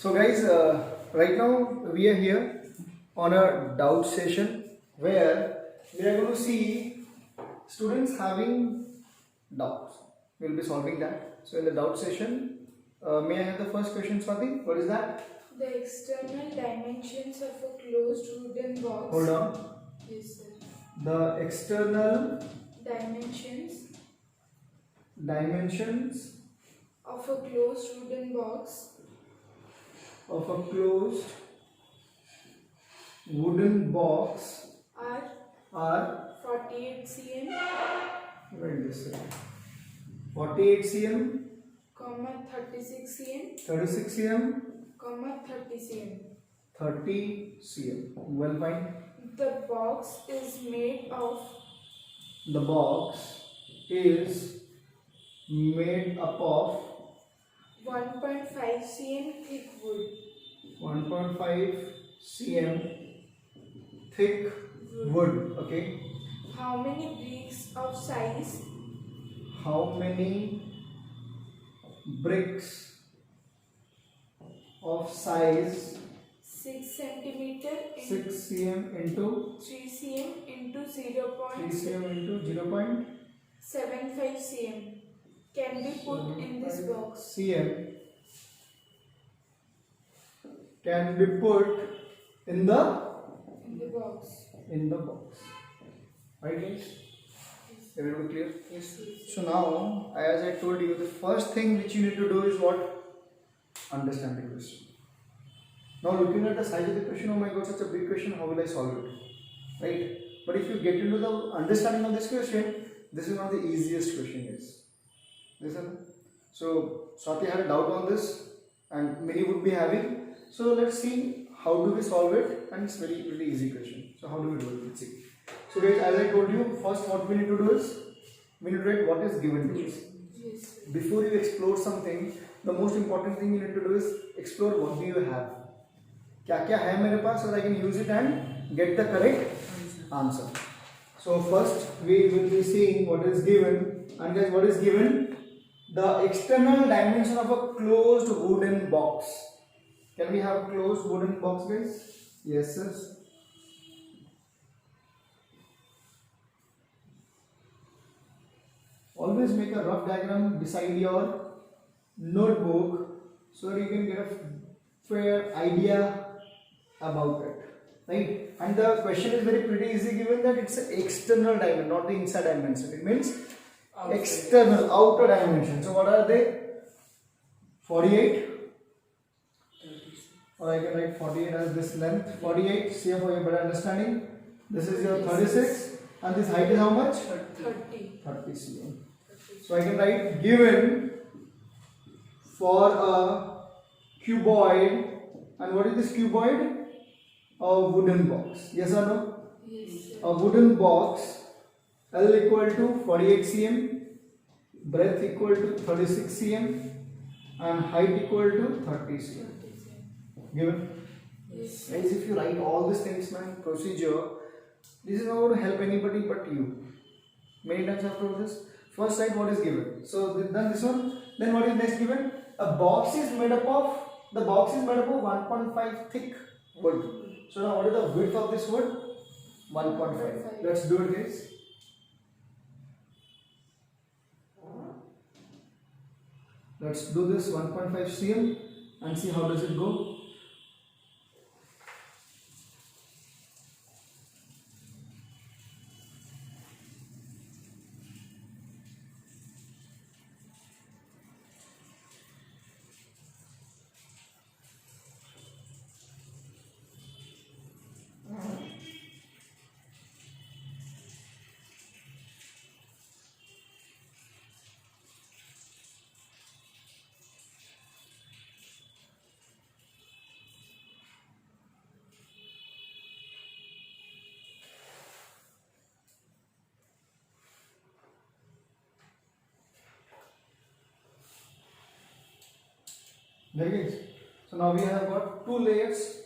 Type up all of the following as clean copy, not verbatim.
So guys, right now we are here on a doubt session where we are going to see students having doubts. We will be solving that. So in the doubt session, may I have the first question, Swati? What is that? The external dimensions of a closed wooden box. Hold on. Yes, sir. The external Dimensions dimensions of a closed wooden box of a closed wooden box are are 48 cm, wait this second. 48 cm, 36 cm, 36 cm, 30 cm. 30 cm. Well, fine. The box is made of The box is made up of 1.5 cm thick wood. 1.5 cm thick wood. Okay. How many bricks of size How many bricks of size 6 centimeter 6 cm into 3 cm into 3 0.75 cm into 0.75 cm can be put in this box? cm can be put in the box. Right guys? Everybody clear? Yes. So now, as I told you, the first thing which you need to do is what? Understand the question. Now looking at the size of the question, oh my god, such a big question, how will I solve it? Right? But if you get into the understanding of this question, this is one of the easiest question guys. Listen. So Swati had a doubt on this and many would be having. So let's see how do we solve it, and it's very easy question. So how do we do it? Let's see. So guys, as I told you, first what we need to do is we need to write what is given to us. Yes. Before you explore something, the most important thing you need to do is explore what do you have. क्या क्या है मेरे पास, so that I can use it and get the correct answer. So first we will be seeing what is given, and guys, what is given? The external dimension of a closed wooden box. Can we have closed wooden box, guys? Yes, sir. Always make a rough diagram beside your notebook so that you can get a fair idea about it, right? And the question is very pretty easy, given that it's an external dimension, not the inside dimension. It means external, outer dimension. So what are they? 48, or I can write 48 as this length. 48 cm for your better understanding. This is your 36, and this height is how much? 30 cm. So I can write given for a cuboid, and what is this cuboid? A wooden box. Yes or no? Yes, sir. A wooden box, L equal to 48 cm, breadth equal to 36 cm, and height equal to 30 cm. Given? Yes. Guys, if you write all these things, man, procedure, this is not going to help anybody but you. Many times I've told this. First write what is given. So then this one. Then what is next given? A box is made up of, the box is made up of 1.5 thick wood. So now what is the width of this wood? 1.5. Let's do it, guys. Let's do this 1.5 cm and see how does it go. Very good. So now we have got two layers.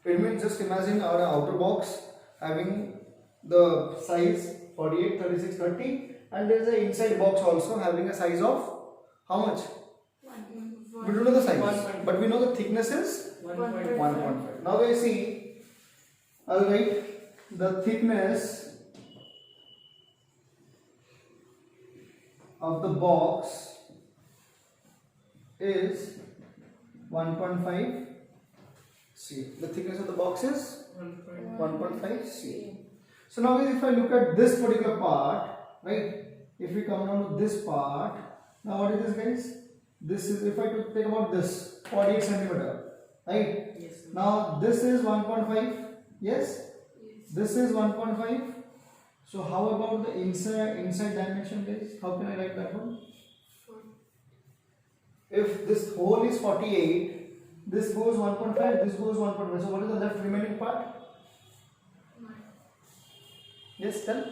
It means just imagine our outer box having the size 48, 36, 30, and there is an inside box also having a size of how much? We don't know the size, 1.5. but we know the thickness is 1.5. 1.5. Now we see, I'll write the thickness of the box is 1.5 cm. The thickness of the box is 1.5 cm. So now if I look at this particular part, right? If we come down to this part, now what is this, guys? This is, if I take about this 48 centimeter, right? Yes, sir. Now this is 1.5. Yes, this is 1.5. So how about the inside dimension, guys? How can I write that one? If this whole is 48, this goes 1.5, this goes 1.5. So what is the left remaining part? Yes, tell.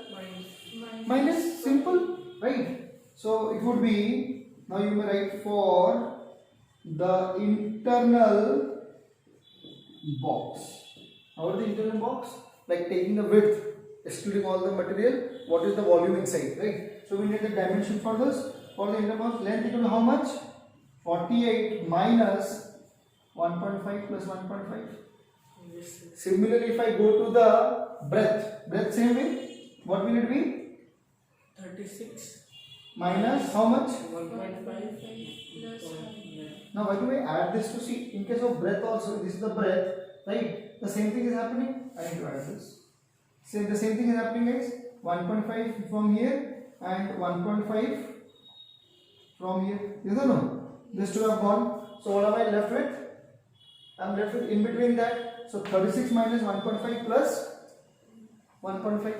Minus, simple, right? So it would be, now you may write for the internal box. How is the internal box? Like taking the width, excluding all the material, what is the volume inside, right? So we need the dimension for this. For the internal box, length equal to how much? 48 minus 1.5 plus 1.5. Yes, sir. Similarly, if I go to the breadth same way, what will it be? 36 Minus how much? 1.5 plus 0.9. Now why do we add this to see? In case of breadth also, this is the breadth, right? The same thing is happening. I need to add this. Same, the same thing is happening, guys. 1.5 from here and 1.5 from here. Yes or no? These two have gone. So what am I left with? I am left with in between that. So 36 minus 1.5 plus 1.5.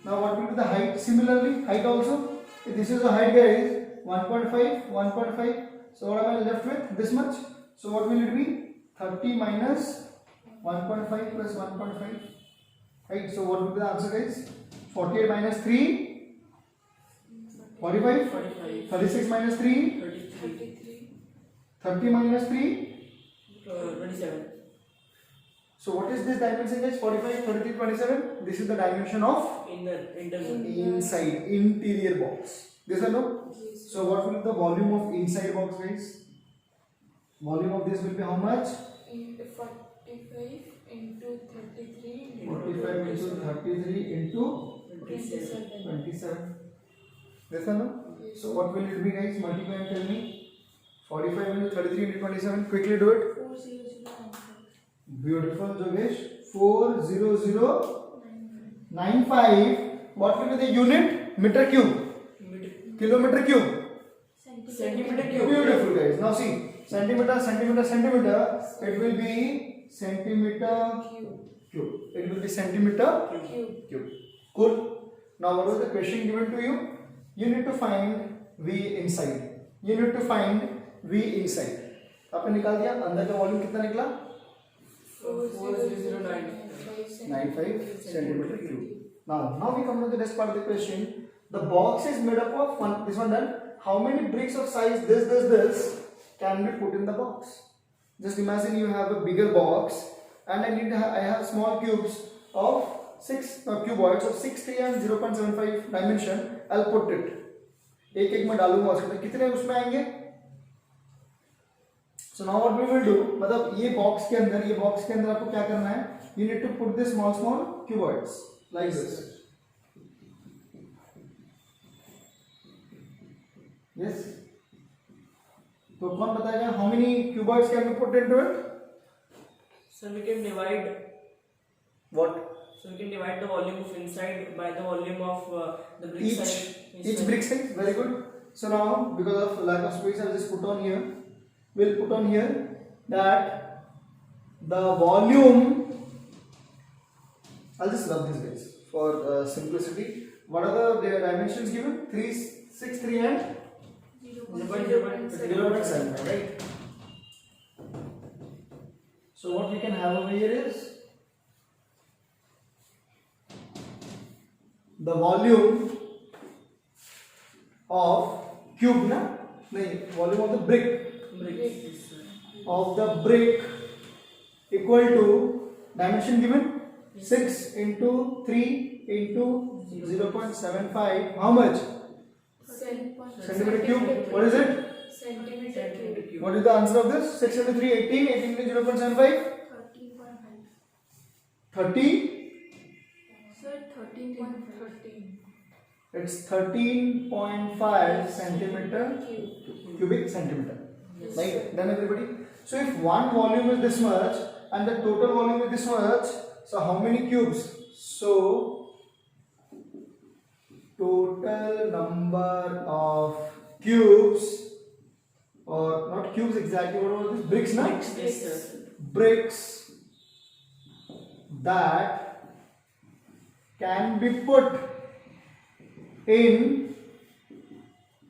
Now what will be the height? Similarly, height also. If this is the height, guys, 1.5, 1.5. So what am I left with? This much. So what will it be? 30 minus 1.5 plus 1.5. Right. So what will be the answer, guys? 48 minus 3. 45. 45. 36 minus 3. 33. 30 minus 3. 27. So what is this dimension, guys? 45, 33, 27. This is the dimension of Internal. inside, interior box. This or no? So what will be the volume of inside box, guys? Volume of this will be how much? 45 into 33 45 into 33 into 27. 27. This or no? So what will it be, guys? Multiply and tell me. 45 into 33 into 27. Quickly do it. 40095. Beautiful, Jogesh. 40095. What will be the unit? Meter cube. Kilometer cube. Centimeter cube. Beautiful, guys. Now see, centimeter, centimeter, centimeter. It will be centimeter cube. It will be centimeter cube. Cool. Now what was the question given to you? You need to find V inside. You need to find V inside. आपने निकाल दिया अंदर का volume कितना निकला? 40095 centimeter cube. Now we come to the next part of the question. The box is made up of one. This one done. How many bricks of size this can be put in the box? Just imagine you have a bigger box, and I have small cubes of 6 cuboids of 6, 3 and 0.75 dimension. I'll put it. एक में डालूंगा उसके अंदर कितने उसमें आएंगे? So now what we will do, मतलब ये बॉक्स के अंदर आपको क्या करना है? You need to put this small cuboids like this. Yes. तो कौन बताएगा how many cuboids can be put into it? So we can divide. What? So we can divide the volume of inside by the volume of the brick size. Each brick size. Very good. So now because of lack of space, I'll just put on here. We'll put on here that the volume. I'll just rub this, guys, for simplicity. What are the dimensions given? 3, 6, 3 and 0.7, right? So what we can have over here is the volume of cube, na? Volume of the brick. Of the brick equal to dimension given 6 into 3 into 0.75. How much? Centimeter cube. What is it? centimeter cube. What is the answer of this? 673, 18, 18 into 0.75? 13.5. 30? Sir, 13.13. It's 13.5 centimeter Cube. cubic centimeter. Yes, Right? sir. Done everybody? So if one volume is this much and the total volume is this much, so how many cubes? So total number of cubes, or not cubes exactly, what was this? Bricks, no? Yes, sir. Bricks that can be put in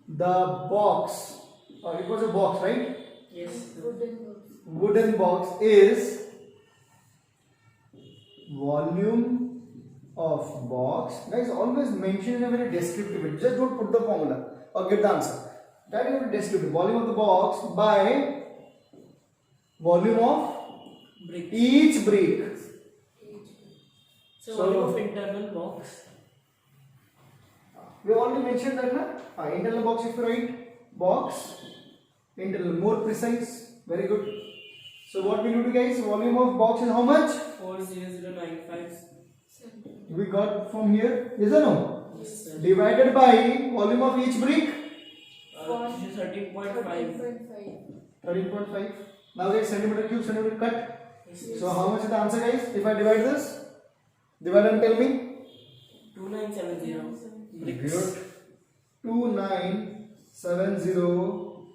the box. It was a box, right? Yes, sir. Wooden box. Wooden box is volume of box. Guys, always mention in a very descriptive way. Just don't put the formula or get the answer. That is a descriptive. Volume of the box by volume of Brick. each brick. So, So- volume of internal box. We already mentioned that, na? Internal box, if you write box, internal, more precise, very good. So what we do, guys, volume of box is how much? 40095. Centimeter. We got from here, yes or no? Yes, sir. Divided by volume of each brick, This is 13.5. 13.5. 13.5. Now guys, centimeter cube, centimeter cut. Yes, So how much is the answer, guys? If I divide this, divide and tell me. 2970. Bricks. Good. 2970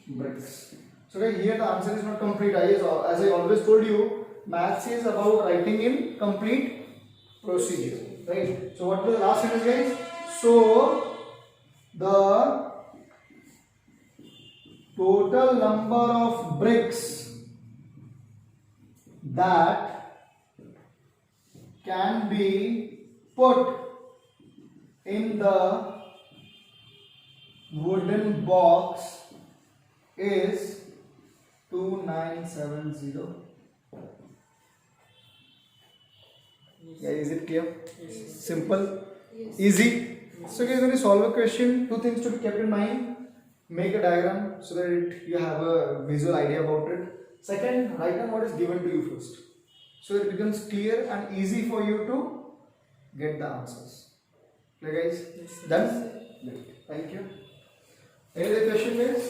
bricks. So guys, here the answer is not complete. As I always told you, maths is about writing in complete procedure, right? So what was the last sentence, guys? So the total number of bricks that can be put in the wooden box is 2970. Yeah, is it clear? Yes, sir. Simple, Yes. easy. So guys, when you solve a question, two things to be kept in mind. Make a diagram so that you have a visual idea about it. Second, write down what is given to you first, so it becomes clear and easy for you to get the answers. Okay guys? Yes, sir. Done? Thank you. Any other question, guys?